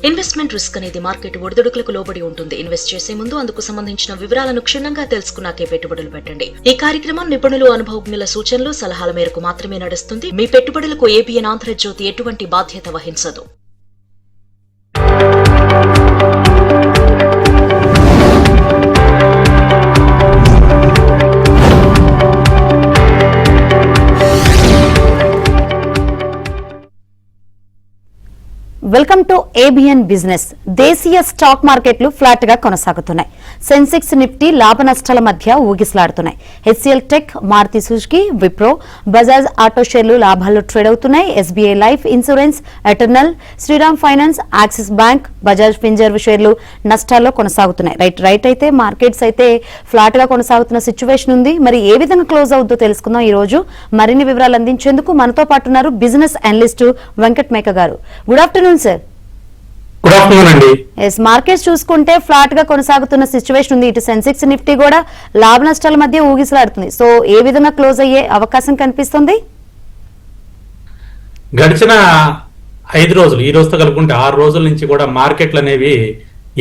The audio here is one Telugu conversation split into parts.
ఇన్వెస్ట్మెంట్ రిస్క్ అనేది మార్కెట్ ఒడిదుడుకులకు లోబడి ఉంటుంది. ఇన్వెస్ట్ చేసే ముందు అందుకు సంబంధించిన వివరాలను క్షుణ్ణంగా తెలుసుకున్నాకే పెట్టుబడులు పెట్టండి. ఈ కార్యక్రమం నిపుణులు, అనుభవజ్ఞుల సూచనలు, సలహాల మేరకు మాత్రమే నడుస్తుంది. మీ పెట్టుబడులకు ఏబిఎన్ ఆంధ్రజ్యోతి ఎటువంటి బాధ్యత వహించదు. Welcome to ABN business. దేశీయ స్టాక్ మార్కెట్లు ఫ్లాట్ గా కొనసాగుతున్నాయి. సెన్సెక్స్, నిఫ్టీ లాభ నష్టాల మధ్య ఊగిసలాడుతున్నాయి. HCL tech, Maruti Suzuki, Wipro, Bajaj auto షేర్లు లాభాల్లో ట్రేడ్ అవుతున్నాయి. SBI life insurance, Eternal, Shriram finance, Axis bank, Bajaj Finserv షేర్లు నష్టాల్లో కొనసాగుతున్నాయి. రైట్ అయితే మార్కెట్స్ అయితే ఫ్లాట్ గా కొనసాగుతున్న సిచ్యువేషన్ ఉంది. మరి ఏ విధంగా క్లోజ్ అవుతుందో తెలుసుకుందాం. ఈ రోజు మరిన్ని వివరాలు అందించేందుకు మనతో పాటు ఉన్నారు బిజినెస్ అనలిస్ట్ వెంకట్ మేక గారు. Good afternoon sir. Good afternoon అండి. మార్కెట్స్ చూసుకుంటే ఫ్లాట్ గా కొనసాగుతున్న సిచ్యువేషన్ ఉంది. ఇటు సెన్సెక్స్, నిఫ్టీ కూడా లాభ నష్టాల మధ్య ఊగిసలాడుతుంది. సో ఏ విధంగా క్లోజ్ అయ్యే అవకాశం కనిపిస్తుంది? గడిచిన 5 రోజులు, ఈ రోజుతో కలుపుకుంటే 6 రోజుల నుంచి కూడా మార్కెట్లు అనేవి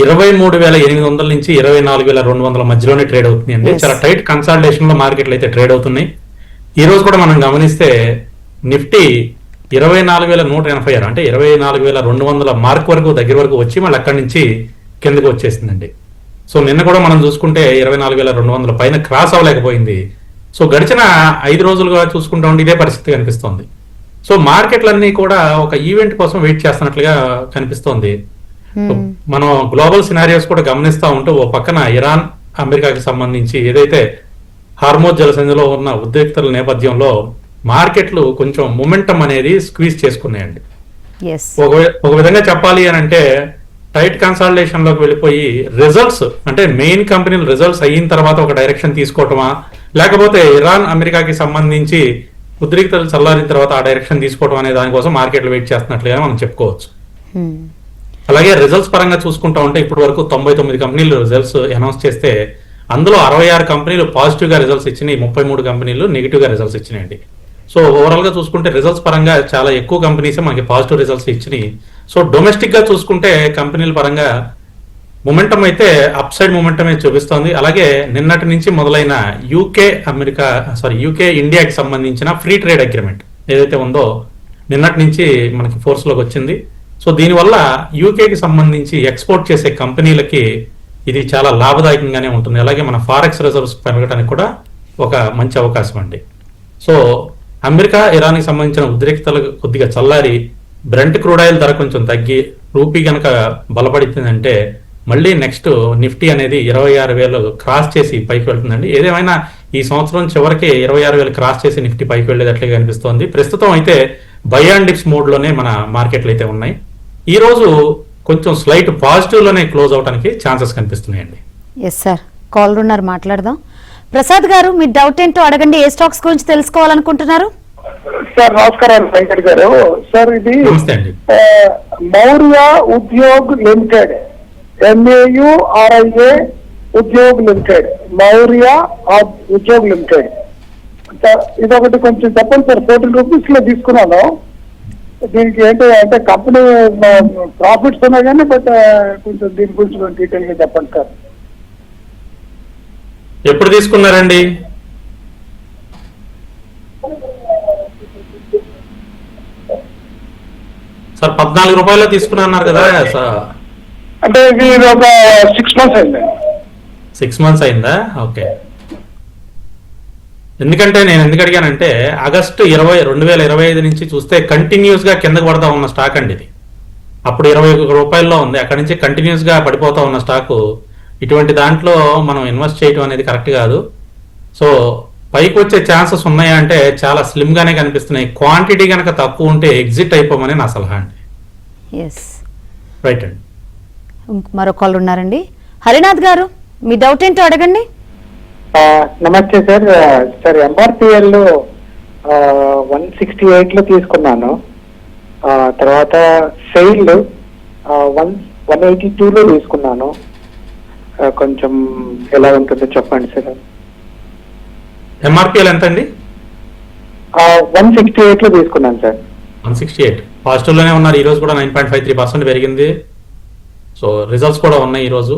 23,800 నుంచి 24,200 మధ్యలోనే ట్రేడ్ అవుతుంది అండి. చాలా టైట్ కన్సాలిడేషన్ లో మార్కెట్లు అయితే ట్రేడ్ అవుతున్నాయి. ఈ రోజు కూడా మనం గమనిస్తే నిఫ్టీ 24,186 అంటే 24,200 మార్క్ వరకు దగ్గర వరకు వచ్చి మళ్ళీ అక్కడి నుంచి కిందకి వచ్చేసిందండి. సో నిన్న కూడా మనం చూసుకుంటే 24,200 పైన క్రాస్ అవ్వలేకపోయింది. సో గడిచిన 5 రోజులుగా చూసుకుంటా ఉంటే ఇదే పరిస్థితి కనిపిస్తోంది. సో మార్కెట్లన్నీ కూడా ఒక ఈవెంట్ కోసం వెయిట్ చేస్తున్నట్లుగా కనిపిస్తోంది. మనం గ్లోబల్ సినారియోస్ కూడా గమనిస్తూ ఉంటూ ఓ పక్కన ఇరాన్, అమెరికాకి సంబంధించి ఏదైతే హార్మోజ్ జలసంధిలో ఉన్న ఉద్రిక్తల నేపథ్యంలో మార్కెట్లు కొంచెం మొమెంటం అనేది స్క్వీజ్ చేసుకున్నాయండి. ఒక విధంగా చెప్పాలి అని అంటే టైట్ కన్సాలిడేషన్ లోకి వెళ్ళిపోయి రిజల్ట్స్ అంటే మెయిన్ కంపెనీల రిజల్ట్స్ అయిన తర్వాత ఒక డైరెక్షన్ తీసుకోవటమా, లేకపోతే ఇరాన్, అమెరికాకి సంబంధించి ఉద్రిక్తలు చల్లారిన తర్వాత ఆ డైరెక్షన్ తీసుకోవడం అనే దానికోసం మార్కెట్లు వెయిట్ చేస్తున్నట్లుగా మనం చెప్పుకోవచ్చు. అలాగే రిజల్ట్స్ పరంగా చూసుకుంటా ఉంటే ఇప్పటి వరకు 99 కంపెనీలు రిజల్ట్స్ అనౌన్స్ చేస్తే అందులో 66 కంపెనీలు పాజిటివ్ గా రిజల్ట్స్ ఇచ్చినాయి, 33 కంపెనీలు నెగిటివ్ గా రిజల్ట్స్ ఇచ్చినాయండి. సో ఓవరాల్ గా చూసుకుంటే రిజల్ట్స్ పరంగా చాలా ఎక్కువ కంపెనీస్ మనకి పాజిటివ్ రిజల్ట్స్ ఇచ్చినాయి. సో డొమెస్టిక్ గా చూసుకుంటే కంపెనీల పరంగా మొమెంటం అయితే అప్ సైడ్ మొమెంటమే చూపిస్తోంది. అలాగే నిన్నటి నుంచి మొదలైన యూకే ఇండియాకి సంబంధించిన ఫ్రీ ట్రేడ్ అగ్రిమెంట్ ఏదైతే ఉందో నిన్నటి నుంచి మనకి ఫోర్స్ లోకి వచ్చింది. సో దీనివల్ల యూకేకి సంబంధించి ఎక్స్పోర్ట్ చేసే కంపెనీలకి ఇది చాలా లాభదాయకంగానే ఉంటుంది. అలాగే మన ఫారెక్స్ రిజర్వ్స్ పెరగడానికి కూడా ఒక మంచి అవకాశం అండి. సో అమెరికా, ఇరాన్కి సంబంధించిన ఉద్రిక్తలు కొద్దిగా చల్లారి బ్రెంట్ క్రూడ్ ఆయిల్ ధర కొంచెం తగ్గి రూపీ కనుక బలపడుతుందంటే మళ్ళీ నెక్స్ట్ నిఫ్టీ అనేది 26,000 క్రాస్ చేసి పైకి వెళ్తుందండి. ఏదేమైనా ఈ సంవత్సరం చివరికి 26,000 క్రాస్ చేసి నిఫ్టీ పైకి వెళ్ళేటట్లుగా కనిపిస్తోంది. ప్రస్తుతం అయితే బై అండ్ డిప్స్ మోడ్ లోనే మన మార్కెట్లు అయితే ఉన్నాయి. ఈ రోజు కొంచెం స్లైట్ పాజిటివ్ లోనే క్లోజ్ అవడానికి ఛాన్సెస్ కనిపిస్తున్నాయండి. ఎస్ సార్, కాల్ ఉన్నారు, మాట్లాడదాం. ప్రసాద్ గారు, మీ డౌట్ ఏంటో అడగండి. ఏ స్టాక్స్ గురించి తెలుసుకోవాలనుకుంటున్నారు? సార్ నమస్కారం వెంకట్ గారు. సార్ ఇది Maurya Udyog limited, MAURIA Udyog limited, Maurya Udyog limited. ఇదొకటి కొంచెం చెప్పండి సార్. 14 రూపీస్ లో తీసుకున్నాను. దీనికి ఏంటి అంటే కంపెనీ ప్రాఫిట్స్ ఉన్నాయి కానీ బట్ కొంచెం దీని గురించి డీటెయిల్ గా చెప్పండి సార్. ఎప్పుడు తీసుకున్నారండి? సార్ 14 రూపాయలు తీసుకున్నారు కదా సార్? అంటే ఇది ఒక 6 months అయింది. 6 months అయిందా? ఓకే. ఎందుకంటే నేను ఎందుకు అడిగానంటే ఆగస్టు 2025 నుంచి చూస్తే కంటిన్యూస్ గా కిందకు పడతా ఉన్న స్టాక్ అండి ఇది. అప్పుడు 21 రూపాయల్లో ఉంది, అక్కడి నుంచి కంటిన్యూస్ గా పడిపోతా ఉన్న స్టాకు. ఇటువంటి దాంట్లో మనం ఇన్వెస్ట్ చేయడం అనేది కరెక్ట్ కాదు. సో పైకి వచ్చే ఛాన్సెస్ ఉన్నాయా అంటే చాలా స్లిమ్ గానే కనిపిస్తున్నాయి. క్వాంటిటీ కనుక తక్కువ ఉంటే ఎగ్జిట్ అయిపోమని నా సలహా అండి. రైట్ అండి. మరో కాల్ ఉన్నారండి. హరినాథ్ గారు, మీ డౌట్ ఏంటో అడగండి. నమస్తే సార్. సార్ MRPL 168 లో తీసుకున్నాను. తర్వాత సెయిల్ 182 లో తీసుకున్నాను. కొంచెం ఎలా ఉంటుందో చెప్పండి సార్. MRPL ఎంత అండి? 168 లో తీసుకున్నాను సార్. 168 పాజిటివ్ లోనే ఉన్నారు. ఈ రోజు కూడా 9.53% పెరిగింది. సో రిజల్ట్స్ కూడా ఉన్నాయి ఈరోజు.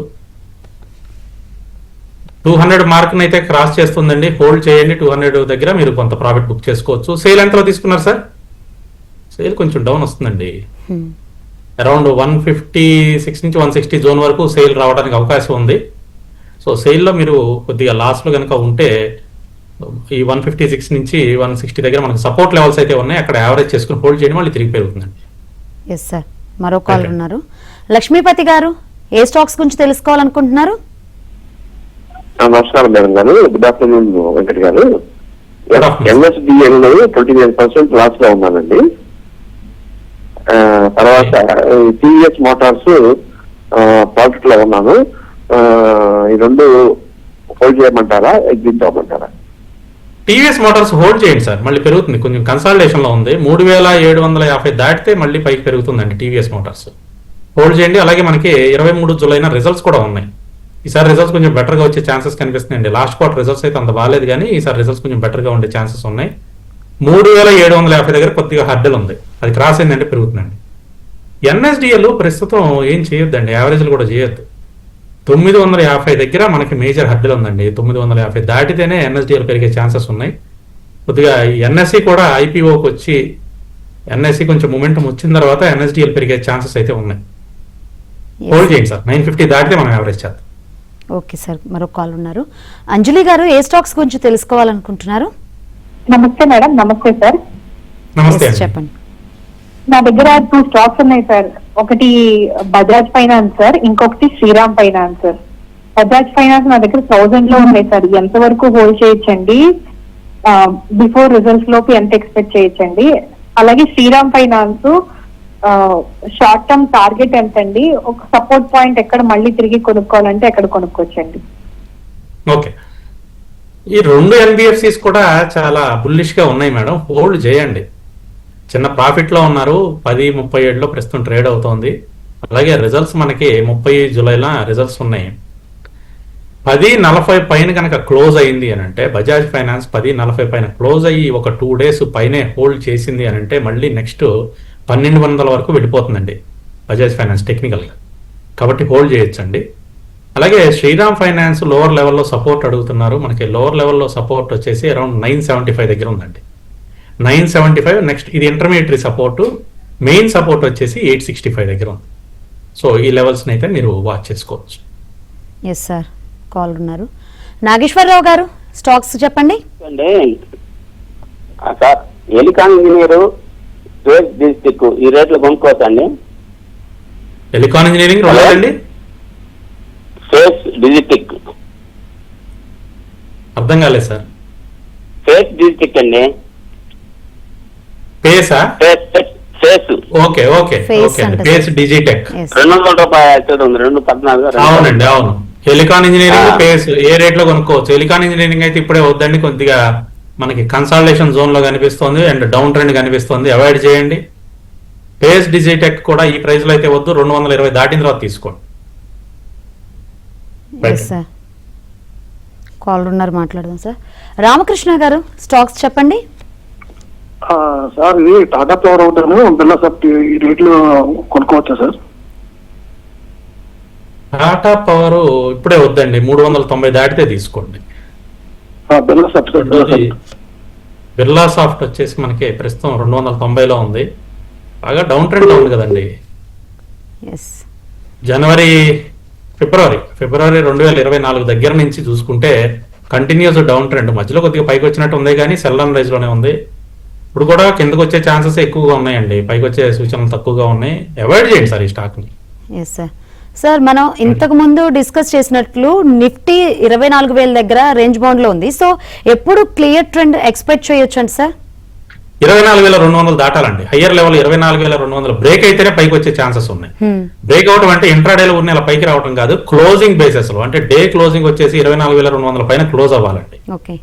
200 మార్క్ అయితే క్రాస్ చేస్తుందండి, హోల్డ్ చేయండి. 200 దగ్గర మీరు కొంత ప్రాఫిట్ బుక్ చేసుకోవచ్చు. సేల్ ఎంతలో తీసుకున్నారు సార్? సేల్ కొంచెం డౌన్ వస్తుందండి, అరౌండ్ 156 నుంచి 160 జోన్ వరకు సేల్ రావడానికి అవకాశం ఉంది. సో సేల్లో మీరు కొద్దిగా లాస్లో కనుక ఉంటే ఈ 156 నుంచి 160 దగ్గర మనకు సపోర్ట్ లెవెల్స్ అయితే ఉన్నాయి, అక్కడ యావరేజ్ చేసుకుని హోల్డ్ చేయడం మళ్ళీ తిరిగి పెరుగుతుందండి. ఎస్ సార్, మరో కాల్ ఉన్నారు. లక్ష్మీపతి గారు, ఏ స్టాక్స్ గురించి తెలుసుకోవాలనుకుంటున్నారు? నమస్కారం మేడం గారు, గుడ్ ఆఫ్టర్నూన్ వెంకట్ గారు. ఎన్ఎస్డిఎల్ 29% లాస్ లో ఉన్నానండి. తర్వాత టీవీఎస్ మోటార్స్ ప్రాఫిట్ లో ఉన్నాను. ఈ రెండు హోల్డ్ చేయమంటారా, ఎగ్జిట్ అవ్వమంటారా? టీవీఎస్ మోటార్స్ హోల్డ్ చేయండి సార్, మళ్ళీ పెరుగుతుంది. కొంచెం కన్సాలిడేషన్ లో ఉంది, 3750 దాటితే మళ్ళీ పైకి పెరుగుతుందండి. టీవీఎస్ మోటార్స్ హోల్డ్ చేయండి. అలాగే మనకి 23 జూలైన రిజల్ట్స్ కూడా ఉన్నాయి. ఈసారి రిజల్ట్స్ కొంచెం బెటర్ గా వచ్చే ఛాన్సెస్ కనిపిస్తున్నాయండి. లాస్ట్ క్వార్టర్ రిజల్ట్స్ అయితే అంత బాగాలేదు, కానీ ఈసారి రిజల్ట్స్ కొంచెం బెటర్ గా ఉండే ఛాన్సెస్ ఉన్నాయి. 3750 దగ్గర కొద్దిగా హర్డల్ ఉంది, అది క్రాస్ అయిందంటే పెరుగుతుందండి. ఎన్ఎస్డిఎల్ ప్రస్తుతం ఏం చేయొద్దండి, యావరేజ్లు కూడా చేయొద్దు. 950 దగ్గర మనకి మేజర్ హర్డల్ ఉందండి. 950 దాటితేనే ఎన్ఎస్డిఎల్ పెరిగే ఛాన్సెస్ ఉన్నాయి. కొద్దిగా ఎన్ఎస్సి కూడా ఐపీఓకి వచ్చి ఎన్ఎస్సి కొంచెం మొమెంటం వచ్చిన తర్వాత ఎన్ఎస్డిఎల్ పెరిగే ఛాన్సెస్ అయితే ఉన్నాయి. హోల్డ్ చేయండి సార్, 950 దాటితే మనం యావరేజ్ చేద్దాం. ఓకే సార్, మరో కాల్ ఉన్నారు. అంజలి గారు, ఏ స్టాక్స్ గురించి తెలుసుకోవాలనుకుంటున్నారు? నమస్తే మేడం. నమస్తే సార్. నమస్తే Yes, అండి. చెప్పండి. నా దగ్గర 2 స్టాక్స్ ఉన్నాయి సార్. ఒకటి బజాజ్ ఫైనాన్స్ సార్, ఇంకొకటి Shriram finance sir. Bajaj finance నా దగ్గర 1000 లో ఉన్నాయి సార్. ఎంత వరకు హోల్డ్ చేయొచ్చండి? బిఫోర్ రిజల్ట్స్ లోపు ఎంత ఎక్స్పెక్ట్ చేయొచ్చండి? అలాగే Shriram finance short term target ఎంతండి? ఒక సపోర్ట్ పాయింట్ ఎక్కడ మళ్ళీ తిరిగి కొనుక్కోవాలంటే ఎక్కడ కొనుక్కోవచ్చండి? ఓకే, ఈ రెండు ఎన్బిఎఫ్సిస్ కూడా చాలా బుల్లిష్ గా ఉన్నాయి మేడం, హోల్డ్ చేయండి. చిన్న ప్రాఫిట్ లో ఉన్నారు, 10.37లో ప్రస్తుతం ట్రేడ్ అవుతోంది. అలాగే రిజల్ట్స్ మనకి 30 జూలైలో రిజల్ట్స్ ఉన్నాయి. 10.40 పైన కనుక క్లోజ్ అయింది అని అంటే, బజాజ్ ఫైనాన్స్ 10.40 పైన క్లోజ్ అయ్యి ఒక 2 days పైనే హోల్డ్ చేసింది అని అంటే, మళ్ళీ నెక్స్ట్ 1200 వరకు వెళ్ళిపోతుందండి బజాజ్ ఫైనాన్స్ టెక్నికల్గా. కాబట్టి హోల్డ్ చేయొచ్చండి. అలాగే శ్రీరామ్ ఫైనాన్స్ లోవర్ లెవెల్లో సపోర్ట్ అడుగుతున్నారు. మనకి లోవర్ లెవెల్లో సపోర్ట్ వచ్చేసి అరౌండ్ 975 దగ్గర ఉందండి. 975 నెక్స్ట్, ఇది ఇంటర్మీడియటరీ సపోర్టు. మెయిన్ సపోర్ట్ వచ్చేసి 865 దగ్గర ఉంది. సో ఈ లెవెల్స్ని అయితే మీరు వాచ్ చేసుకోవచ్చు. ఎస్ సార్, కాల్ ఉన్నారు. నాగేశ్వరరావు గారు, స్టాక్స్ చెప్పండి. అండి సార్, ఎలికాన్ ఇంజనీర్ డిస్టిక్ ఈ రేట్లు కొనుక్కోవచ్చండి? ఎలికాన్ ఇంజనీరింగ్ రోజండి, ఫేస్ డిజిటిక్. అర్థం కాలేదు సార్. ఫేస్ డిజిటిక్ అండి. పేసా? Face. Okay okay Face okay అండి, అంటే పేస్ డిజిటెక్. Yes. 200 రూపాయలు ఉంది, 214. అవునండి, అవును. ఎలికాన్ ఇంజనీరింగ్ పేస్ ఏ రేట్ లో కొనుక్కోవచ్చు? ఎలికాన్ ఇంజనీరింగ్ అయితే ఇప్పుడే వద్దండి, కొద్దిగా మనకి కన్సాలిడేషన్ జోన్ లో కనిపిస్తుంది అండ్ డౌన్ ట్రెండ్ కనిపిస్తుంది, అవాయిడ్ చేయండి. పేస్ డిజిటెక్ కూడా ఈ ప్రైస్ లో అయితే వద్దు, 220 దాటిన తర్వాత తీసుకోండి. ఎస్ సార్, కాల్ ఉన్నారు, మాట్లాడదాం సార్. రామకృష్ణ గారు, స్టాక్స్ చెప్పండి. సార్, ఇది టాటా పవర్ అవుతాను, బిర్లా సాఫ్ట్ ఈ రేట్లో కొనుక్కోవచ్చా సార్? టాటా పవర్ ఇప్పుడే వద్దండి, 390 దాటితే తీసుకోండి. Birla soft sir, Birla soft. Birla soft వచ్చేసి మనకి ప్రస్తుతం 290లో ఉంది, బాగా డౌన్ ట్రెండ్ లో ఉంది కదండి. ఎస్, ఫిబ్రవరి 2024 దగ్గర నుంచి చూసుకుంటే కంటిన్యూస్ డౌన్ ట్రెండ్, మధ్యలో కొద్దిగా పైకి వచ్చినట్టు ఉంది కానీ సెల్ అండ్ రైజ్ లోనే ఉంది. ఇప్పుడు కూడా కిందకు వచ్చే ఛాన్సెస్ ఎక్కువగా ఉన్నాయండి, పైకి వచ్చే సూచనలు తక్కువగా ఉన్నాయి, అవాయిడ్ చేయండి సార్ ఈ స్టాక్ ని. Yes sir. సార్, మనం ఇంతకు ముందు డిస్కస్ చేసినట్లు నిఫ్టీ 24,000 దగ్గర రేంజ్ బౌండ్ లో ఉంది. సో ఎప్పుడు క్లియర్ ట్రెండ్ ఎక్స్పెక్ట్ చేయొచ్చు అండి సార్? 24,200 దాటాలండి. హయ్యర్ లెవెల్ 24,200 బ్రేక్ అయితేనే పైకి వచ్చే ఛాన్సెస్ ఉన్నాయి. బ్రేక్ అవడం అంటే ఇంట్రాడేలో ఉన్న ఇలా పైకి రావడం కాదు, క్లోజింగ్ బేసిస్ లో, అంటే డే క్లోజింగ్ వచ్చేసి 24,200 పైన క్లోజ్ అవ్వాలండి. ఓకే,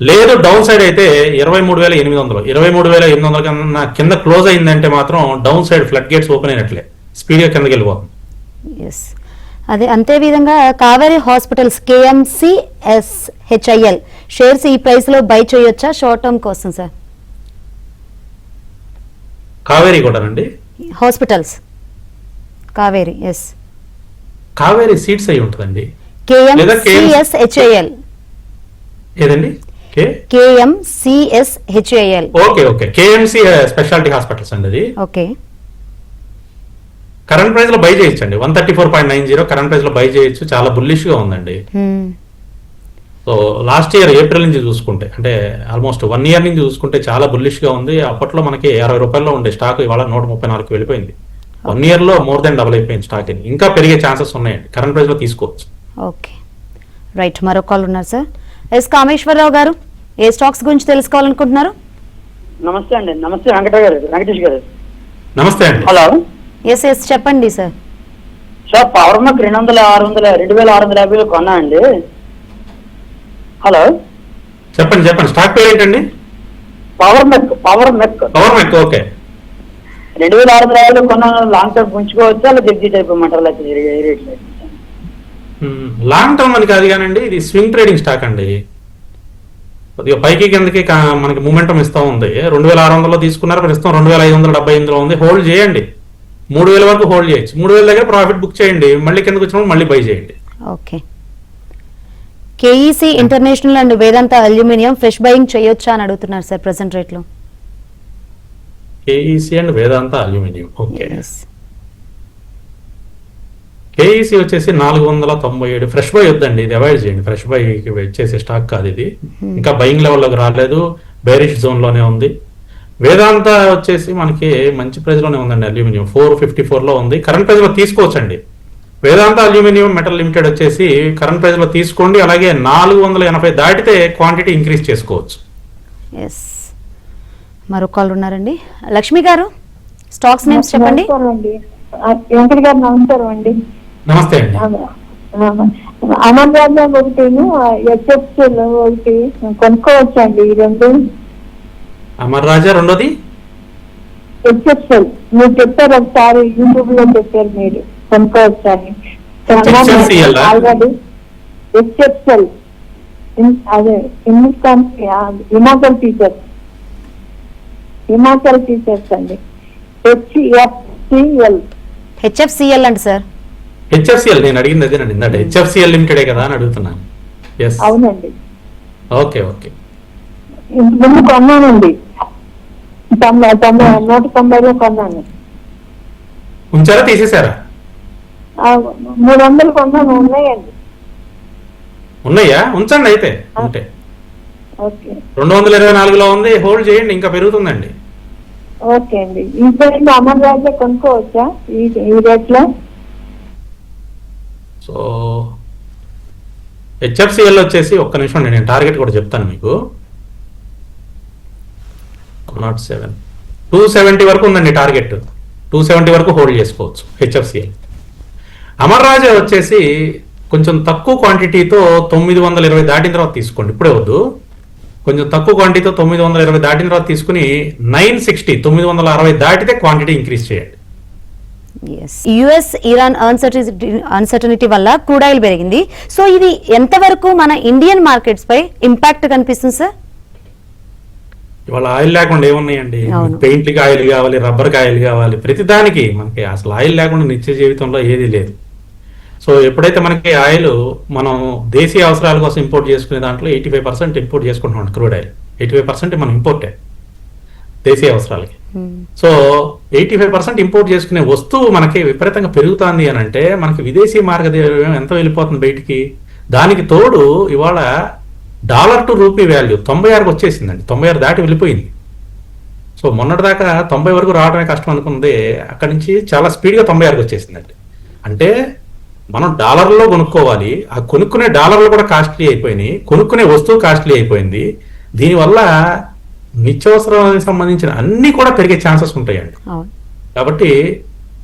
లేదు డౌన్ సైడ్ అయితే 23,800 కన్నా కింద క్లోజ్ అయిందంటే మాత్రం downside flood gates open అయినట్లే, స్పీడ్ గా కిందకి వెళ్ళిపోతుంది. ఎస్, అదే అంతే విధంగా కావేరీ హాస్పిటల్స్ KMCSHIL షేర్స్ ఈ ప్రైస్ లో బై చేయొచ్చా షార్ట్ టర్మ్ కోసం సార్? కావేరీ కూడానండి, hospitals Kaveri. Yes, Kaveri seeds అయి ఉంటుందండి. KMCSHAL. ఏదండి? KMCSHAL. Okay KMC speciality hospitals అండి అది. ఓకే. కరెంట్ ప్రైస్ లో బై చేయొచ్చండి. 134.90 కరెంట్ ప్రైస్ లో బై చేయొచ్చు. చాలా బుల్లిష్ గా ఉందండి. సో లాస్ట్ ఇయర్ ఏప్రిల్ నుంచి చూసుకుంటే, అంటే ఆల్మోస్ట్ 1 year నుంచి చూసుకుంటే చాలా బుల్లిష్ గా ఉంది. అప్పట్లో మనకి 60 రూపాయల్లో ఉండే స్టాక్ ఇవాళ 134 వెళ్ళిపోయింది. 1 year లో మోర్ దెన్ డబుల్ అయిపోయింది స్టాక్. ఇంకా పెరిగే ఛాన్సెస్ ఉన్నాయండి. కరెంట్ ప్రైస్ లో తీసుకోవచ్చు. Okay right. మరో కాల్ ఉన్నారు సార్. ఎస్ కామేశ్వరరావు గారు, ఏ స్టాక్స్ గురించి తెలుసుకోవాలనుకుంటున్నారు? నమస్తే అండి. నమస్తే వెంకటేష్ గారు. నమస్తే అండి. హలో. ఎస్ చెప్పండి సార్. సార్ పవర్ మెక్ 2650 కొన్నా అండి. హలో చెప్పండి స్టాక్ పేరు ఏంటండి? పవర్ మెక్ ఓకే. 2650 కొన్నాను. లాంగ్ టర్మ్ ఉంచుకోవచ్చా లేదా ఎగ్జిట్ అయిపోమంటారు? లాంగ్ టర్మ్ అని కాదు కానండి, ఇది స్వింగ్ ట్రేడింగ్ స్టాక్ అండి. కొద్దిగా పైకి కిందకి మనకి మూమెంటం ఇస్తూ ఉంది. 2600 తీసుకున్నారు, ప్రస్తుతం 2578 ఉంది. హోల్డ్ చేయండి. 3000 వరకు హోల్డ్ చేయొచ్చు. 3000 దగ్గర ప్రాఫిట్ బుక్ చేయండి. మళ్ళీ కిందకి వచ్చినప్పుడు మళ్ళీ బై చేయండి. Okay. KEC international and Vedanta aluminium fresh buying చేయొచ్చా అని అడుగుతున్నారు సార్ ప్రెసెంట్ రేట్ లో. KEC and Vedanta aluminium. Okay. KEC వచ్చేసి 497. ఫ్రెష్ బై వద్దండి, ఇది అవాయిడ్ చేయండి. ఫ్రెష్ బై వచ్చేసి స్టాక్ కాదు ఇది. ఇంకా బయింగ్ లెవెల్లోకి రాలేదు, బేరిష్ జోన్ లోనే ఉంది. వేదాంత వచ్చేసి మనకి మంచి ప్రైస్ లోనే ఉందండి. అల్యూమినియం 454 లో ఉంది. కరెంట్ ప్రైస్ లో తీసుకోవచ్చండి. వేదాంత అల్యూమినియం మెటల్ లిమిటెడ్ వచ్చేసి కరెంట్ ప్రైస్ లో తీసుకోండి. అలాగే 480 దాటితే క్వాంటిటీ ఇంక్రీజ్ చేసుకోవచ్చు. ఎస్. మరో కాల్ ఉన్నారండి. లక్ష్మి గారు, స్టాక్స్ నేమ్స్ చెప్పండి. వెంకట గారు నమస్కారం అండి. నమస్తే అండి. అమర్ రాజా ఒకటి, HFCL ఒకటి కొనుక్కోవచ్చండి ఈ రెండు? అమర్ రాజా రెండోది HFCL మీరు చెప్పారు ఒకసారి, యూట్యూబ్ లో చెప్పారు మీరు, కొనుక్కోవచ్చని. ఆల్రెడీ HFCL అదే హిమాచల్ టీచర్స్ అండి. HFCL అండి సార్. HFCL నేను అడిగింది అదేనండి. HFCL లిమిటెడే కదా అని అడుగుతున్నాను. అవునండి. ఓకే. ముందు కొన్నానండి, 190లో కొన్నాను. ఉంచారా తీసేశారా? 300 కొన్నాను. ఉన్నాయండి. ఉన్నాయా? ఉంచండి అయితే. ఉంటే 224లో ఉంది. హోల్డ్ చేయండి, ఇంకా పెరుగుతుందండి. ఓకే అండి. ఈ పేరు అమర్ రాజా కొనుక్కోవచ్చా ఈ రేట్ లో? సో HFCL వచ్చేసి ఒక్క నిమిషం నేను టార్గెట్ కూడా చెప్తాను మీకు. 270 వరకు ఉందండి టార్గెట్. 270 వరకు హోల్డ్ చేసుకోవచ్చు HFCL. అమర్ రాజా వచ్చేసి కొంచెం తక్కువ క్వాంటిటీతో 920 దాటిన తర్వాత తీసుకోండి. ఇప్పుడే వద్దు, కొంచెం తక్కువ క్వాంటిటీతో 920 దాటిన తర్వాత తీసుకుని 960 దాటితే క్వాంటిటీ ఇంక్రీజ్ చేయండి. US ఇరాన్ అన్సర్టనిటీ వల్ల క్రూడ్ ఆయిల్ పెరిగింది. సో ఇది ఎంతవరకు మన ఇండియన్ మార్కెట్స్ పై ఇంపాక్ట్ కనిపిస్తుంది సార్? ఇవాళ ఆయిల్ లేకుండా ఏమున్నాయండి? పెయింట్లకి ఆయిల్ కావాలి, రబ్బర్కి ఆయిల్ కావాలి, ప్రతిదానికి మనకి అసలు ఆయిల్ లేకుండా నిత్య జీవితంలో ఏది లేదు. సో ఎప్పుడైతే మనకి ఆయిల్ మనం దేశీయ అవసరాల కోసం ఇంపోర్ట్ చేసుకునే దాంట్లో 85% ఇంపోర్ట్ చేసుకుంటున్నాం. క్రూడ్ ఆయిల్ 85% మనం ఇంపోర్టే దేశీయ అవసరాలకి. సో 85% ఇంపోర్ట్ చేసుకునే వస్తువు మనకి విపరీతంగా పెరుగుతుంది అని అంటే మనకి విదేశీ మార్గద్రవ్యం ఎంత వెళ్ళిపోతుంది బయటికి. దానికి తోడు ఇవాళ డాలర్ టు రూపీ వాల్యూ 96కి వచ్చేసిందండి. 96 దాటి వెళ్ళిపోయింది. సో మొన్నటిదాకా 90 వరకు రావడమే కష్టం అనుకుంది, అక్కడి నుంచి చాలా స్పీడ్గా 96కి వచ్చేసిందండి. అంటే మనం డాలర్లో కొనుక్కోవాలి, ఆ కొనుక్కునే డాలర్లు కూడా కాస్ట్లీ అయిపోయినాయి, కొనుక్కునే వస్తువు కాస్ట్లీ అయిపోయింది. దీనివల్ల నిత్యావసరాలకు సంబంధించిన అన్ని కూడా పెరిగే ఛాన్సెస్ ఉంటాయండి. కాబట్టి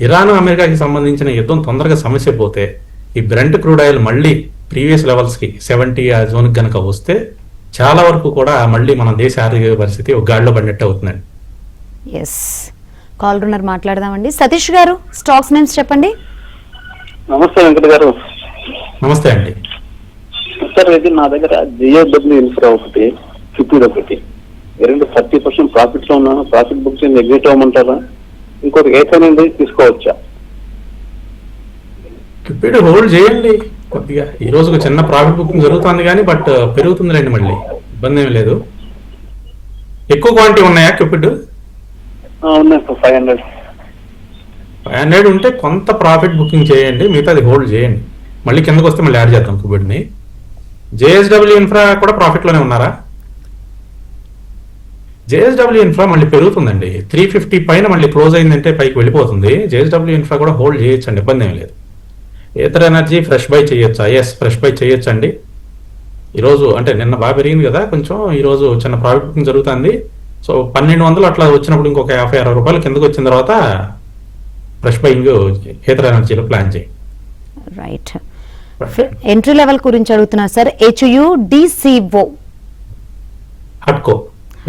ఇరాన్ అమెరికాకి సంబంధించిన యుద్ధం తొందరగా సమస్య పోతే ఈ బ్రెంట్ క్రూడ్ ఆయిల్ మళ్ళీ ప్రీవియస్ లెవెల్స్ కి 70 ఆ జోన్ కనుక వస్తే చాలా వరకు కూడా మళ్ళీ మన దేశ ఆర్థిక పరిస్థితి ఒక గాడిలో పడినట్టు అవుతుందండి. ఎస్, కాల్ రన్నర్ మాట్లాడదామండి. సతీష్ గారు, స్టాక్స్ నేమ్స్ చెప్పండి. నమస్తే వెంకట గారు. నమస్తే అండి. సార్ ఇది నా దగ్గర JSW ఇన్ఫ్రా ఒకటి, 50 ఒకటి, రెండు 30% ప్రాఫిట్ లో ఉన్నాను. ప్రాఫిట్ బుక్ చేసి ఎగ్జిట్ అవ్వమంటారా? ఇంకోటి A5 తీసుకోవచ్చా? క్యూపిడ్ హోల్డ్ చేయండి కొద్దిగా. ఈ రోజు ఒక చిన్న ప్రాఫిట్ బుకింగ్ జరుగుతుంది కానీ బట్ పెరుగుతుందిలేండి, మళ్ళీ ఇబ్బంది ఏమి లేదు. ఎక్కువ క్వాంటిటీ ఉన్నాయా క్యూపిడ్? ఉన్నాయి సార్ 500. 500 ఉంటే కొంత ప్రాఫిట్ బుకింగ్ చేయండి, మిగతా అది హోల్డ్ చేయండి. మళ్ళీ కిందకు వస్తే మళ్ళీ యాడ్ చేద్దాం క్యూపిడ్ని. జేఎస్డబ్ల్యూ ఇన్ఫ్రా కూడా ప్రాఫిట్లోనే ఉన్నారా? జేఎస్డబ్ల్యూ ఇన్ఫ్రా మళ్ళీ పెరుగుతుందండి. 350 పైన మళ్ళీ క్లోజ్ అయిందంటే పైకి వెళ్ళిపోతుంది. జేఎస్డబ్ల్యూ ఇన్ఫ్రా కూడా హోల్డ్ చేయొచ్చండి, ఇబ్బంది ఏం లేదు. ఏథర్ ఎనర్జీ ఫ్రెష్ బై చేయొచ్చా? ఎస్, ఫ్రెష్ బై చేయొచ్చండి. ఈరోజు అంటే నిన్న బాగా పెరిగింది కదా కొంచెం, ఈరోజు చిన్న ప్రాఫిట్ బుకింగ్ జరుగుతుంది. సో 1200 అట్లా వచ్చినప్పుడు ఇంకొక 50-60 రూపాయలు కిందకు వచ్చిన తర్వాత ఫ్రెష్ బైయింగ్ ఏథర్ ఎనర్జీలో ప్లాన్ చేయండి. రైట్. ఎంట్రీ లెవెల్ గురించి అడుగుతున్నారు సార్. HUDCO హట్కో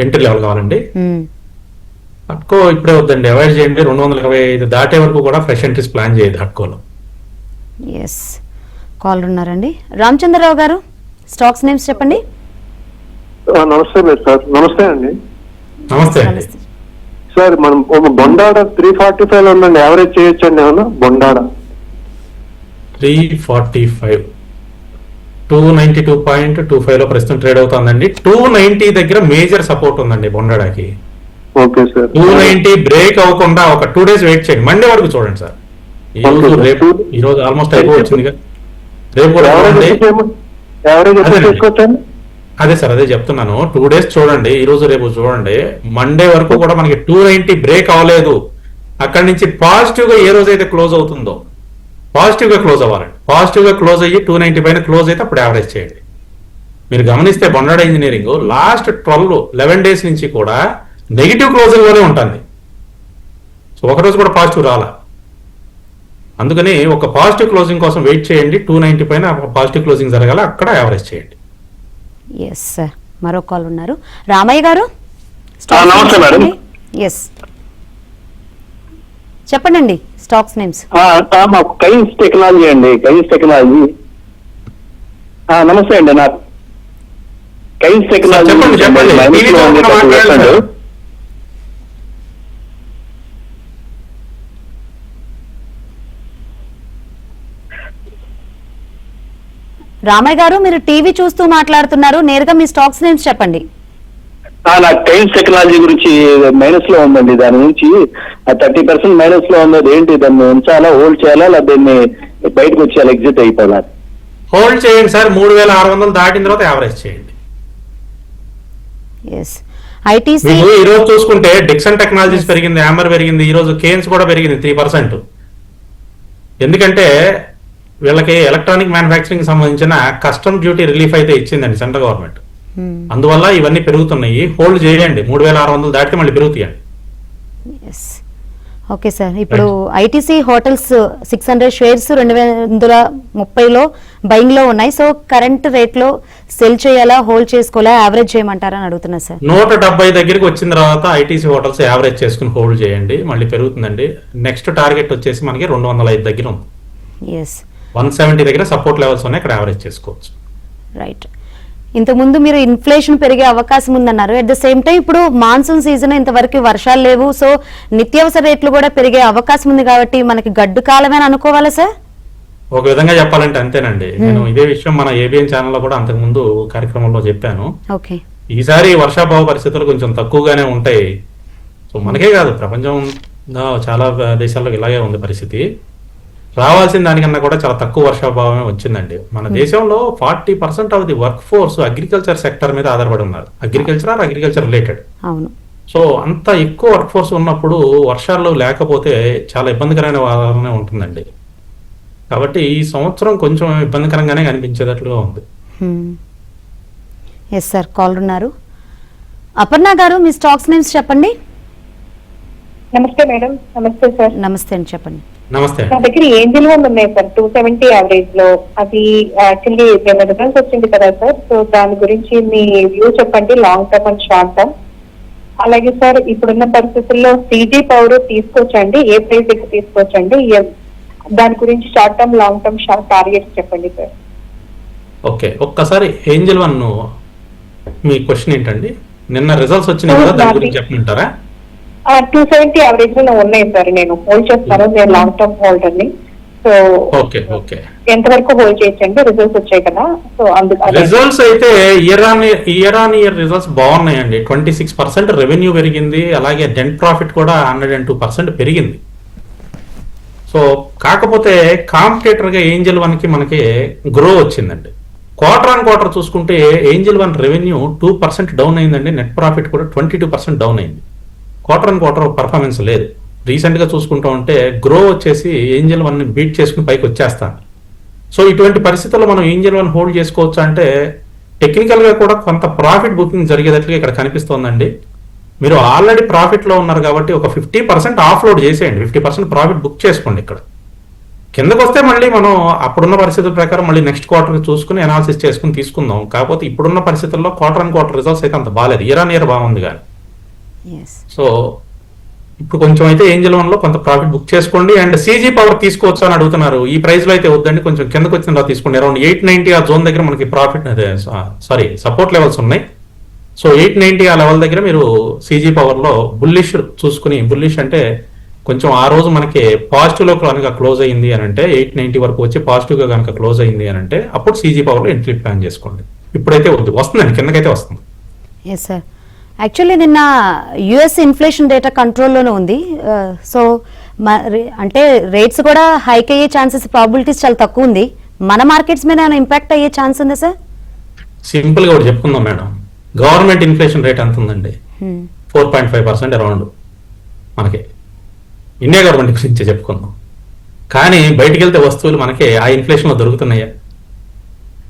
ఎంట్రీ లెవెల్ కావాలండి. హట్కో ఇప్పుడే వద్దండి, అవాయిడ్ చేయండి. 225 దాటే వరకు కూడా ఫ్రెష్ ఎంట్రీస్ ప్లాన్ చేయదు హట్కోలో. ఎస్, కాల్ ఉన్నారండి. రామచంద్రరావు గారు, స్టాక్స్ నేమ్స్ చెప్పండి. నమస్తే సార్. నమస్తే అండి. నమస్తే అండి. సార్ మనం బొండాడ 345 లో ఉందండి, యావరేజ్ చేయొచ్చండి ఏమన్నా? బొండాడ 345 292.25 లో ప్రస్తుతం ట్రేడ్ అవుతుందండి. 290 దగ్గర మేజర్ సపోర్ట్ ఉందండి బొండాడాకి. Okay sir. 290 బ్రేక్ అవ్వకుండా ఒక 2 days వెయిట్ చేయండి. మండే వరకు చూడండి సార్. ఈ రోజు రేపు, ఈ రోజు ఆల్మోస్ట్ అయిపోవచ్చింది. రేపు కూడా అదే సార్, అదే చెప్తున్నాను. 2 days చూడండి, ఈ రోజు రేపు చూడండి. మండే వరకు కూడా మనకి 290 బ్రేక్ అవ్వలేదు. అక్కడి నుంచి పాజిటివ్ గా ఏ రోజైతే క్లోజ్ అవుతుందో పాజిటివ్ గా క్లోజ్ అవ్వాలండి. పాజిటివ్ గా క్లోజ్ అయ్యి 290 పైన క్లోజ్ అయితే అప్పుడు యావరేజ్ చేయండి. మీరు గమనిస్తే బొండాడ ఇంజనీరింగ్ లాస్ట్ 11 days నుంచి కూడా నెగిటివ్ క్లోజింగ్ లోనే ఉంటుంది. సో ఒకరోజు కూడా పాజిటివ్ రాలా. అందుకని ఒక పాజిటివ్ క్లోజింగ్ కోసం వెయిట్ చేయండి. 290 పైన పాజిటివ్ క్లోజింగ్ జరగాల, అక్కడ యావరేజ్ చేయండి. Yes sir. మరో కాల్ ఉన్నారు. రామయ్య గారు, నమస్తే మేడం. ఎస్ చెప్పండి స్టాక్స్ నేమ్స్. మాకు కైన్స్ టెక్నాలజీ అండి. కైన్స్ టెక్నాలజీ. నమస్తే అండి. నాకు కైన్స్ టెక్నాలజీ రామయ్య గారు, మీరు టీవీ చూస్తూ మాట్లాడుతున్నారు, నేరుగా మీ స్టాక్స్ నేమ్స్ చెప్పండి. నాకు కైన్స్ టెక్నాలజీ గురించి మైనస్ లో ఉందండి. దాని నుంచి 30% మైనస్ లో ఉంది. ఏంటి, దాన్ని ఉంచాలా, హోల్డ్ చేయాలా, లేదా దాన్ని బయటకు వచ్చేయాలా, ఎగ్జిట్ అయిపోవాలా? హోల్డ్ చేయండి సార్. 3600 దాటిన తర్వాత యావరేజ్ చేయండి. ఎస్. ఐటీసీ ఈ రోజు చూసుకుంటే డిక్సన్ టెక్నాలజీస్ పెరిగింది, యామర్ పెరిగింది, ఈ రోజు కేన్స్ కూడా పెరిగింది 3%. ఎందుకంటే వీళ్ళకి ఎలక్ట్రానిక్ మ్యానుఫ్యాక్చరింగ్ సంబంధించిన కస్టమ్ డ్యూటీ రిలీఫ్ అయితే ఇచ్చిందండి సెంట్రల్ గవర్నమెంట్. అందువల్ల ఇవన్నీ పెరుగుతున్నాయి. హోల్డ్ చేయండి. 3600 దాటితే మళ్ళీ పెరుగుతాయండి. Okay sir. ఇప్పుడు ఐటీసీ హోటల్స్ 600 షేర్స్ 230లో బయింగ్ లో ఉన్నాయి. సో కరెంట్ రేట్ లో సెల్ చేయాలా, హోల్డ్ చేసుకోవాలా, యావరేజ్ చేయమంటారా అని అడుగుతున్నా సార్. 170 దగ్గరికి వచ్చిన తర్వాత ఐటీసీ హోటల్స్ యావరేజ్ చేసుకుని హోల్డ్ చేయండి, మళ్ళీ పెరుగుతుందండి. నెక్స్ట్ టార్గెట్ వచ్చేసి మనకి 205 దగ్గర ఉంది. ఎస్. 170 దగ్గర సపోర్ట్ లెవెల్స్ ఉన్నాయి, ఇక్కడ యావరేజ్ చేసుకోవచ్చు. రైట్. ఇంతకుముందు మీరు ఇన్ఫ్లేషన్ పెరిగే అవకాశం ఉందన్నారు. అట్ ద సేమ్ టైం ఇప్పుడు మాన్సూన్ సీజన్, ఇంతవరకు వర్షాలు లేవు. సో నిత్యావసర రేట్లు కూడా పెరిగే అవకాశం ఉంది కాబట్టి మనకి గడ్డు కాలమే అనుకోవాలా సార్? ఒక విధంగా చెప్పాలంటే అంతేనండి. నేను ఇదే విషయం మన ఏబిఎన్ ఛానల్లో కూడా అంతకు ముందు కార్యక్రమంలో చెప్పాను. ఓకే. ఈసారి వర్షాభావ పరిస్థితులు కొంచెం తక్కువగానే ఉంటాయి. సో మనకే కాదు, ప్రపంచం చాలా దేశాల్లో ఇలాగే ఉంది పరిస్థితి. రావాల్సిన దానికన్నా కూడా చాలా తక్కువ వర్షాభావమే వచ్చిందండి. మన దేశంలో 40% of the work force agriculture sector మీద ఆధారపడి ఉన్నారు. Agriculture related. అవును. సో అంత ఎక్కువ వర్క్ ఫోర్స్ ఉన్నప్పుడు వర్షాలు లేకపోతే చాలా ఇబ్బందికరమైన వాతావరణం ఉంటుందండి. కాబట్టి ఈ సంవత్సరం కొంచెం ఇబ్బందికరంగానే కనిపించేటట్లుగా ఉంది. Yes sir. కాల్ ఉన్నారు. అపర్ణ గారు, మీ స్టాక్స్ నేమ్స్ చెప్పండి. నమస్తే మేడం. నమస్తే సార్. నమస్తే అండి, చెప్పండి. నమస్తే. నా దగ్గర ఏంజిల్ వన్ ఉన్నాయి సార్ 270 యావరేజ్ లో. అది యాక్చువల్లీ రిజల్ట్స్ వచ్చింది కదా సార్. సో దాని గురించి మీ వ్యూ చెప్పండి, long term and short term. అలాగే సార్ ఇప్పుడున్న పరిస్థితుల్లో CG పవర్ తీసుకోవచ్చండి, ఏ ప్రైస్ దగ్గర తీసుకోవచ్చండి, దాని గురించి short term, long term targets చెప్పండి సార్. ఓకే, ఒక్కసారి ఏంజల్ వన్ మీ క్వశ్చన్ ఏంటండి? నిన్న రిజల్ట్స్ వచ్చినాయి కదా, దాని గురించి చెప్పమంటారా? 270 యావరేజ్ లో ఉన్నాయి సార్. నేను హోల్డ్ చేస్తాను, నేను లాంగ్ టర్మ్ హోల్డర్ ని. So okay okay. ఎంతవరకు హోల్డ్ చేయొచ్చండి? రిజల్ట్స్ వచ్చాయి కదా, సో అందుకు రిజల్ట్స్ అయితే ఇయర్ ఆన్ ఇయర్ రిజల్ట్స్ బాగున్నాయండి. 26% రెవెన్యూ పెరిగింది, అలాగే నెట్ ప్రాఫిట్ కూడా 102% పెరిగింది. సో కాకపోతే కాంపిటేటర్ గా ఏంజల్ 1 కి మనకి గ్రో వచ్చిందండి. క్వార్టర్ ఆన్ క్వార్టర్ చూసుకుంటే ఏంజల్ 1 రెవెన్యూ 2% డౌన్ అయిందండి, నెట్ ప్రాఫిట్ కూడా 22% డౌన్ అయింది. క్వార్టర్ ఆన్ క్వార్టర్ పర్ఫార్మెన్స్ లేదు. రీసెంట్ గా చూసుకుంటా ఉంటే గ్రో వచ్చేసి ఏంజల్ 1 ని బీట్ చేసుకుని పైకి వచ్చేస్తాను. సో ఇటువంటి పరిస్థితుల్లో మనం ఏంజల్ 1 హోల్డ్ చేసుకోవచ్చు అంటే టెక్నికల్ గా కూడా కొంత ప్రాఫిట్ బుకింగ్ జరిగేటట్లుగా ఇక్కడ కనిపిస్తోందండి. మీరు ఆల్రెడీ ప్రాఫిట్ లో ఉన్నారు కాబట్టి ఒక 50% ఆఫ్లోడ్ చేసేయండి, 50% ప్రాఫిట్ బుక్ చేసుకోండి. ఇక్కడ కిందకు వస్తే మళ్ళీ మనం అప్పుడున్న పరిస్థితుల ప్రకారం మళ్ళీ నెక్స్ట్ క్వార్టర్ చూసుకుని అనాలిసిస్ చేసుకుని తీసుకుందాం. కాకపోతే ఇప్పుడున్న పరిస్థితుల్లో క్వార్టర్ ఆన్ క్వార్టర్ రిజల్ట్స్ అయితే అంత బాగాలేదు, ఇయర్ ఆన్ ఇయర్ బాగుంది కానీ. సో ఇప్పుడు కొంచెం అయితే ఏంజల్ 1 లో కొంత ప్రాఫిట్ బుక్ చేసుకోండి. అండ్ సీజీ పవర్ తీసుకోవచ్చు అని అడుగుతున్నారు. ఈ ప్రైస్ లో అయితే వద్దండి, కొంచెం కిందకు వచ్చిన తర్వాత తీసుకోండి. అరౌండ్ 890 ఆ జోన్ దగ్గర మనకి ప్రాఫిట్ సపోర్ట్ లెవెల్స్ ఉన్నాయి. సో 890 ఆ లెవెల్ దగ్గర మీరు సీజీ పవర్ లో బుల్లిష్ చూసుకుని, బుల్లిష్ అంటే కొంచెం ఆ రోజు మనకి పాజిటివ్ లో కనుక క్లోజ్ అయింది అని అంటే 890 వరకు వచ్చి పాజిటివ్ గా కనుక క్లోజ్ అయింది అని అంటే అప్పుడు సీజీ పవర్ లో ఎంట్రీ ప్లాన్ చేసుకోండి. ఇప్పుడైతే వద్దు, వస్తుందండి, కిందకైతే వస్తుంది. ఎస్ సార్, యాక్చువల్లీ నిన్న యుఎస్ ఇన్ఫ్లేషన్ డేటా కంట్రోల్లోనే ఉంది. సో అంటే రేట్స్ కూడా హైక్ అయ్యే ఛాన్సెస్, ప్రాబిలిటీస్ చాలా తక్కువ ఉంది. మన మార్కెట్స్ మీద ఏమైనా ఇంపాక్ట్ అయ్యే ఛాన్స్ ఉందా సార్? సింపుల్ గా ఒకటి చెప్పుకుందాం మేడం, గవర్నమెంట్ ఇన్ఫ్లేషన్ రేట్ ఎంత ఉందండి? 4.5% అరౌండ్. మనకి ఇండియా గవర్నమెంట్ గురించి చెప్పుకుందాం. కానీ బయటికి వెళ్తే వస్తువులు మనకి ఆ ఇన్ఫ్లేషన్ లో దొరుకుతున్నాయా?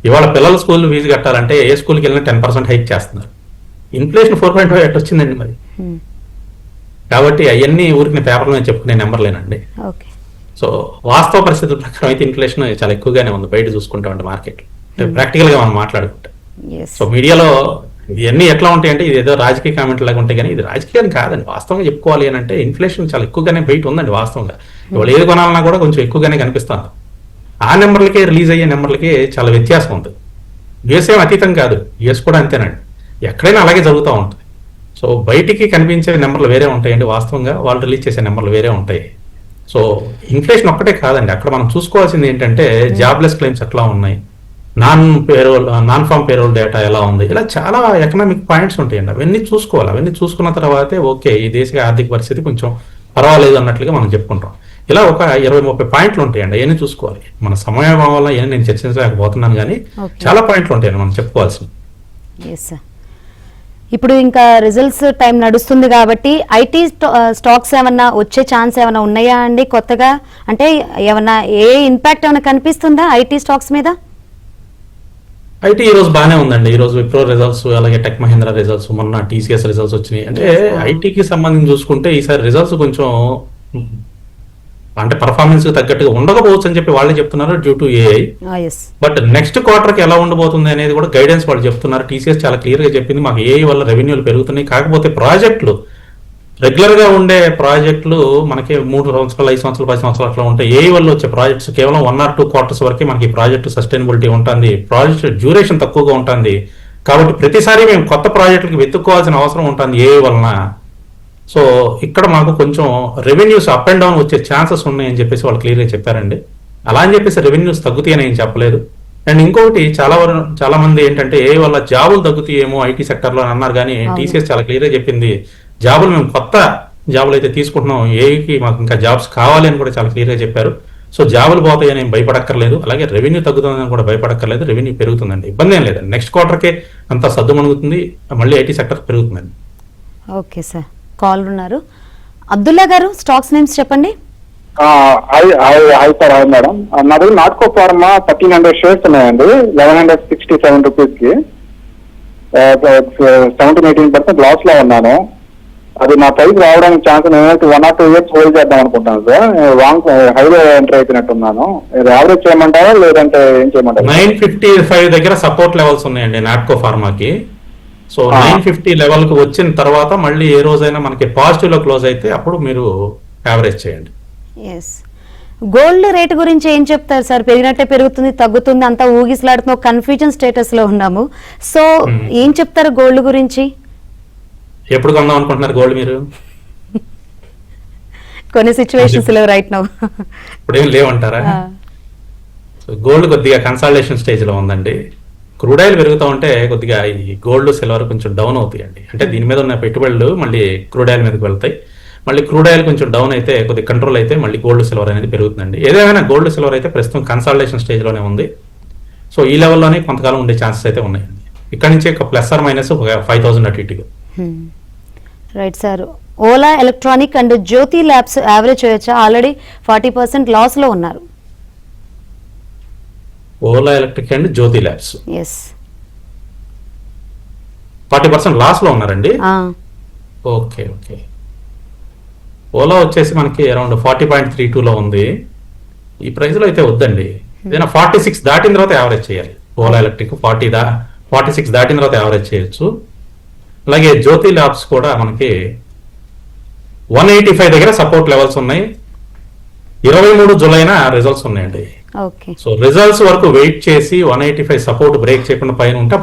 ఇవాళ పిల్లల స్కూల్ ఫీజు కట్టాలంటే ఏ స్కూల్కి వెళ్ళినా 10% హైక్ చేస్తున్నారు. ఇన్ఫ్లేషన్ 4.5 ఎట్ వచ్చిందండి మరి. కాబట్టి అవన్నీ ఊరికి పేపర్లో చెప్పుకునే నెంబర్లేనండి. సో వాస్తవ పరిస్థితుల ప్రకారం అయితే ఇన్ఫ్లేషన్ చాలా ఎక్కువగానే ఉంది బయట చూసుకుంటా ఉంటే మార్కెట్ ప్రాక్టికల్ గా మనం మాట్లాడుకుంటే. సో మీడియాలో ఇవన్నీ ఎట్లా ఉంటాయంటే ఇది ఏదో రాజకీయ కామెంట్ లాగా ఉంటాయి, కానీ ఇది రాజకీయం కాదండి. వాస్తవంగా చెప్పుకోవాలి అని అంటే ఇన్ఫ్లేషన్ చాలా ఎక్కువగానే బయట ఉందండి వాస్తవంగా. ఇవాళ ఏది కొనాలన్నా కూడా కొంచెం ఎక్కువగానే కనిపిస్తుంది. ఆ నెంబర్లకే రిలీజ్ అయ్యే నెంబర్లకి చాలా వ్యత్యాసం ఉంటుంది. యుఎస్ ఏం అతీతం కాదు, యుఎస్ కూడా అంతేనండి, ఎక్కడైనా అలాగే జరుగుతూ ఉంటుంది. సో బయటికి కనిపించే నెంబర్లు వేరే ఉంటాయండి, వాస్తవంగా వాళ్ళు రిలీజ్ చేసే నెంబర్లు వేరే ఉంటాయి. సో ఇన్ఫ్లేషన్ ఒక్కటే కాదండి, అక్కడ మనం చూసుకోవాల్సింది ఏంటంటే జాబ్లెస్ క్లెయిమ్స్ ఎట్లా ఉన్నాయి, నాన్ ఫామ్ పేరోల్ డేటా ఎలా ఉంది, ఇలా చాలా ఎకనామిక్ పాయింట్స్ ఉంటాయండి. అవన్నీ చూసుకోవాలి. అవన్నీ చూసుకున్న తర్వాతే ఓకే ఈ దేశ ఆర్థిక పరిస్థితి కొంచెం పర్వాలేదు అన్నట్లుగా మనం చెప్పుకుంటాం. ఇలా ఒక 20-30 పాయింట్లు ఉంటాయండి, అవన్నీ చూసుకోవాలి. మన సమయం వల్ల ఏమైనా నేను చర్చించలేకపోతున్నాను, కానీ చాలా పాయింట్లు ఉంటాయండి మనం చెప్పుకోవాల్సింది. ఇప్పుడు ఇంకా రిజల్ట్స్ టైం నడుస్తుంది కాబట్టి ఐటీ స్టాక్స్ ఏమన్నా వచ్చే ఛాన్స్ ఏమైనా ఉన్నాయా అండి కొత్తగా? అంటే ఏమన్నా ఏ ఇంపాక్ట్ ఏమైనా కనిపిస్తుందా ఐటీ స్టాక్స్ మీద? ఐటీ ఈ రోజు బాగానే ఉందండి. ఈ రోజు విప్రో రిజల్ట్స్, అలాగే టెక్ మహీంద్రా రిజల్ట్స్, మొన్న టీసీఎస్ రిజల్ట్స్ వచ్చినాయి. అంటే ఐటీకి సంబంధించి చూసుకుంటే ఈసారి రిజల్ట్స్ కొంచెం అంటే పర్ఫార్మెన్స్ తగ్గట్టుగా ఉండకపోవచ్చు అని చెప్పి వాళ్ళే చెప్తున్నారు due to AI. But next quarter కి ఎలా ఉండబోతుంది అనేది కూడా గైడెన్స్ వాళ్ళు చెప్తున్నారు. టీసీఎస్ చాలా క్లియర్ గా చెప్పింది, మాకు ఏఐ వల్ల రెవెన్యూలు పెరుగుతున్నాయి, కాకపోతే ప్రాజెక్టులు రెగ్యులర్ గా ఉండే ప్రాజెక్టులు మనకి 3 సంవత్సరాలు 5 సంవత్సరాలు 10 సంవత్సరాలు అట్లా ఉంటాయి. ఏఐ వల్ల వచ్చే ప్రాజెక్ట్స్ కేవలం 1 or 2 క్వార్టర్స్ వరకే మనకి ప్రాజెక్ట్ సస్టైనబిలిటీ ఉంటుంది, ప్రాజెక్ట్ డ్యూరేషన్ తక్కువగా ఉంటుంది. కాబట్టి ప్రతిసారి మేము కొత్త ప్రాజెక్టులకు వెతుక్కోవాల్సిన అవసరం ఉంటుంది ఏఐ వలన. సో ఇక్కడ మాకు కొంచెం రెవెన్యూస్ అప్ అండ్ డౌన్ వచ్చే ఛాన్సెస్ ఉన్నాయని చెప్పేసి వాళ్ళు క్లియర్గా చెప్పారండి. అలా అని చెప్పేసి రెవెన్యూస్ తగ్గుతాయని ఏం చెప్పలేదు. అండ్ ఇంకొకటి చాలా మంది ఏంటంటే ఏ వల్ల జాబులు తగ్గుతాయేమో ఐటీ సెక్టర్ లో అన్నారు, కానీ టీసీఎస్ చాలా క్లియర్గా చెప్పింది జాబులు మేము కొత్త జాబులు అయితే తీసుకుంటున్నాం, ఏకి మాకు ఇంకా జాబ్స్ కావాలి అని కూడా చాలా క్లియర్గా చెప్పారు. సో జాబులు పోతాయని భయపడక్కర్లేదు, అలాగే రెవెన్యూ తగ్గుతుందని కూడా భయపడక్కర్లేదు, రెవెన్యూ పెరుగుతుందండి, ఇబ్బంది ఏం లేదండి. నెక్స్ట్ క్వార్టర్కే అంతా సర్దుమణుగుతుంది, మళ్ళీ ఐటీ సెక్టర్ పెరుగుతుందండి. ఓకే సార్, కాల్ ఉన్నారు అబ్దుల్లా గారు, స్టాక్స్ నేమ్స్ చెప్పండి. Hi sir, hi madam. నా దగ్గర నాట్కో ఫార్మా 1300 షేర్స్ ఉన్నాయండి, 1167 రూపీస్ కి 17-18% లాస్ లో ఉన్నాను. అది నా ప్రైస్ రావడానికి ఛాన్స్, నేనైతే 1 or 2 years హోల్డ్ చేద్దాం అనుకుంటాను సార్. రాంగ్ హైలో ఎంటర్ అయిపోయినట్టున్నాను. యావరేజ్ చేయమంటారా లేదంటే ఏం చేయమంటారా? 955 దగ్గర సపోర్ట్ లెవెల్స్ ఉన్నాయండి నాట్కో ఫార్మాకి. సో 950 లెవెల్ కు వచ్చిన తర్వాత మళ్ళీ ఏ రోజైనా మనకి పాజిటివ్ లో క్లోజ్ అయితే అప్పుడు మీరు యావరేజ్ చేయండి. గోల్డ్ రేట్ గురించి ఏం చెప్తారు సార్? పెరిగినట్టే పెరుగుతుంది, తగ్గుతుంది, అంతా ఊగిసలాడుతున్న కన్ఫ్యూజన్ స్టేటస్ లో ఉన్నాము. సో ఏం చెప్తారు గోల్డ్ గురించి? ఎప్పుడు కొందాం అనుకుంటున్నారు గోల్డ్ మీరు? కొన్ని సిచ్యువేషన్స్ లేవు రైట్ నౌ. ఇప్పుడేం లేవంటారా? గోల్డ్ కొద్దిగా కన్సాలిడేషన్ స్టేజ్ లో ఉందండి. క్రూడ్ ఆయిల్ పెరుగుతూ ఉంటే కొద్దిగా ఈ గోల్డ్ సిల్వర్ కొంచెం డౌన్ అవుతాయండి. అంటే దీని మీద ఉన్న పెట్టుబడులు మళ్ళీ క్రూడ్ ఆయిల్ మీదకి వెళ్తాయి. మళ్ళీ క్రూడ్ ఆయిల్ కొంచెం డౌన్ అయితే కొద్దిగా కంట్రోల్ అయితే మళ్ళీ గోల్డ్ సిల్వర్ అనేది పెరుగుతుందండి. ఏదేమైనా గోల్డ్ సిల్వర్ అయితే ప్రస్తుతం కన్సాలిడేషన్ స్టేజ్ లోనే ఉంది. సో ఈ లెవెల్లోనే కొంతకాలం ఉండే ఛాన్సెస్ అయితే ఉన్నాయండి. ఇక్కడ నుంచి ఒక ప్లస్ ఆర్ మైనస్ ఒక 5,000 అటు ఇటుగా. Right sir. Ola electronic and Jyoti labs average చేయొచ్చా? ఆల్రెడీ 40% లాస్ లో ఉన్నారు. Ola electric and Jyoti labs yes 40% loss లో ఉన్నారండి. Okay okay. ఓలా వచ్చేసి మనకి అరౌండ్ 40.32 లో ఉంది. ఈ ప్రైస్ లో అయితే వద్దండి. ఏదైనా 46 దాటిన తర్వాత యావరేజ్ చేయాలి. ఓలా ఎలక్ట్రిక్ 46 దాటిన తర్వాత యావరేజ్ చేయొచ్చు. అలాగే జ్యోతి ల్యాబ్స్ కూడా మనకి 185 దగ్గర సపోర్ట్ లెవెల్స్ ఉన్నాయి. 23 జూలైన రిజల్ట్స్ ఉన్నాయండి. ఓకే. సో రిజల్ట్స్ వరకు వెయిట్ చేసి 185 సపోర్ట్ బ్రేక్ చేయకుండా పైన ఉంటే